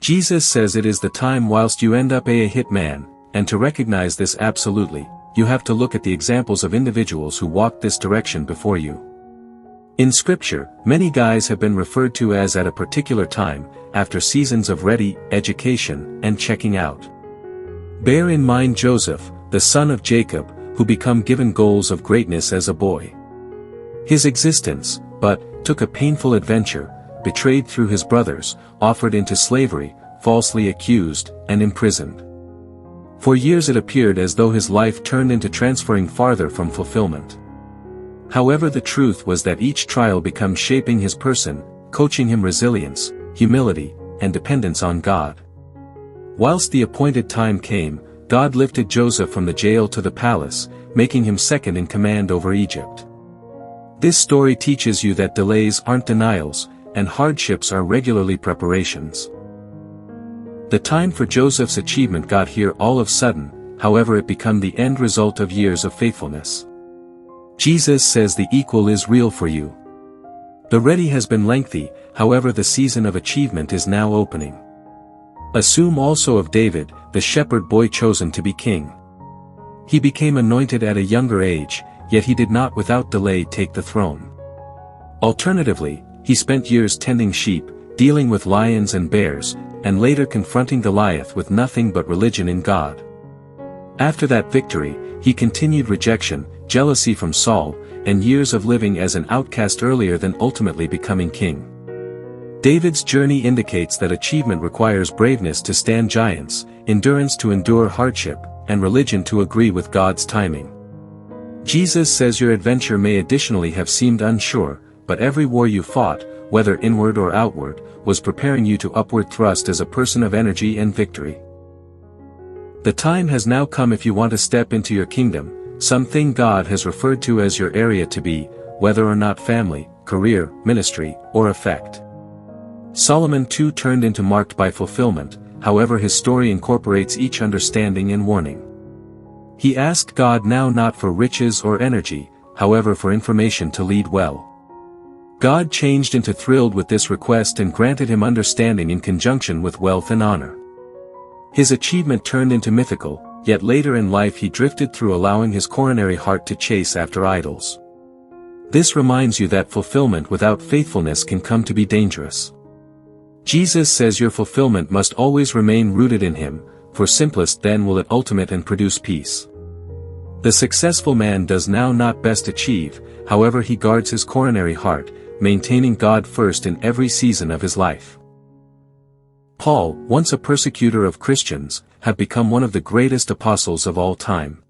Jesus says it is the time whilst you end up a hit man, and to recognize this absolutely, you have to look at the examples of individuals who walked this direction before you. In Scripture, many guys have been referred to as at a particular time, after seasons of ready, education, and checking out. Bear in mind Joseph, the son of Jacob, who become given goals of greatness as a boy. His existence, but, took a painful adventure, betrayed through his brothers, offered into slavery, falsely accused, and imprisoned. For years it appeared as though his life turned into transferring farther from fulfillment. However, the truth was that each trial became shaping his person, coaching him resilience, humility, and dependence on God. Whilst the appointed time came, God lifted Joseph from the jail to the palace, making him second in command over Egypt. This story teaches you that delays aren't denials, and hardships are regularly preparations. The time for Joseph's achievement got here all of a sudden, however it became the end result of years of faithfulness. Jesus says the equal is real for you. The ready has been lengthy, however the season of achievement is now opening. Assume also of David, the shepherd boy chosen to be king. He became anointed at a younger age, yet he did not without delay take the throne. Alternatively, he spent years tending sheep, dealing with lions and bears, and later confronting Goliath with nothing but religion in God. After that victory, he continued rejection, jealousy from Saul, and years of living as an outcast earlier than ultimately becoming king. David's journey indicates that achievement requires braveness to stand giants, endurance to endure hardship, and religion to agree with God's timing. Jesus says your adventure may additionally have seemed unsure, but every war you fought, whether inward or outward, was preparing you to upward thrust as a person of energy and victory. The time has now come if you want to step into your kingdom, something God has referred to as your area to be, whether or not family, career, ministry, or effect. Solomon too turned into marked by fulfillment, however his story incorporates each understanding and warning. He asked God now not for riches or energy, however for information to lead well. God changed into thrilled with this request and granted him understanding in conjunction with wealth and honor. His achievement turned into mythical, yet later in life he drifted through allowing his coronary heart to chase after idols. This reminds you that fulfillment without faithfulness can come to be dangerous. Jesus says your fulfillment must always remain rooted in him, for simplest then will it ultimate and produce peace. The successful man does now not best achieve, however he guards his coronary heart, maintaining God first in every season of his life. Paul, once a persecutor of Christians, had become one of the greatest apostles of all time.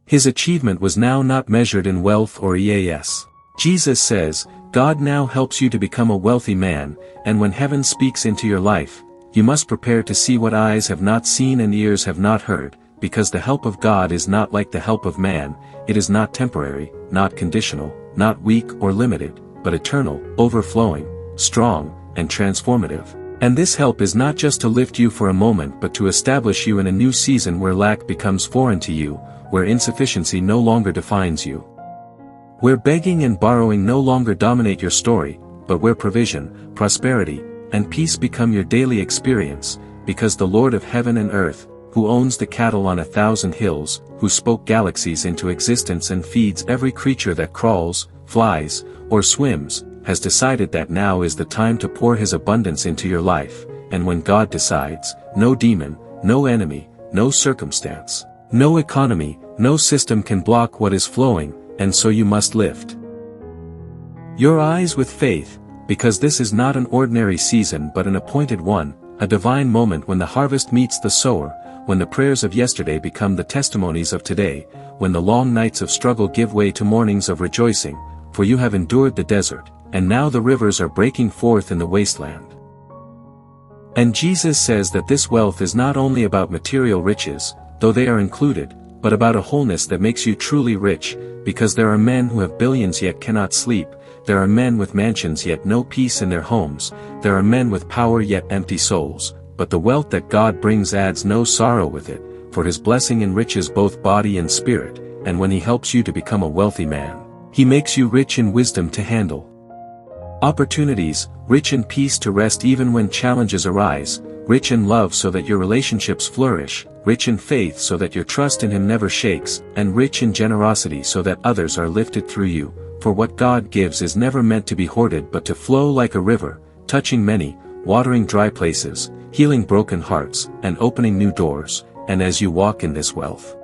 His achievement was now not measured in wealth or eas. Jesus says, God now helps you to become a wealthy man, and when heaven speaks into your life, you must prepare to see what eyes have not seen and ears have not heard, because the help of God is not like the help of man, it is not temporary, not conditional, not weak or limited, but eternal, overflowing, strong, and transformative. And this help is not just to lift you for a moment but to establish you in a new season where lack becomes foreign to you, where insufficiency no longer defines you. Where begging and borrowing no longer dominate your story, but where provision, prosperity, and peace become your daily experience, because the Lord of heaven and earth, who owns the cattle on 1,000 hills, who spoke galaxies into existence and feeds every creature that crawls, flies, or swims, has decided that now is the time to pour his abundance into your life, and when God decides, no demon, no enemy, no circumstance, no economy, no system can block what is flowing, and so you must lift your eyes with faith, because this is not an ordinary season but an appointed one, a divine moment when the harvest meets the sower, when the prayers of yesterday become the testimonies of today, when the long nights of struggle give way to mornings of rejoicing, for you have endured the desert, and now the rivers are breaking forth in the wasteland. And Jesus says that this wealth is not only about material riches, though they are included, but about a wholeness that makes you truly rich, because there are men who have billions yet cannot sleep, there are men with mansions yet no peace in their homes, there are men with power yet empty souls, but the wealth that God brings adds no sorrow with it, for his blessing enriches both body and spirit, and when he helps you to become a wealthy man, he makes you rich in wisdom to handle opportunities, rich in peace to rest even when challenges arise, rich in love so that your relationships flourish, rich in faith so that your trust in Him never shakes, and rich in generosity so that others are lifted through you, for what God gives is never meant to be hoarded but to flow like a river, touching many, watering dry places, healing broken hearts, and opening new doors, and as you walk in this wealth,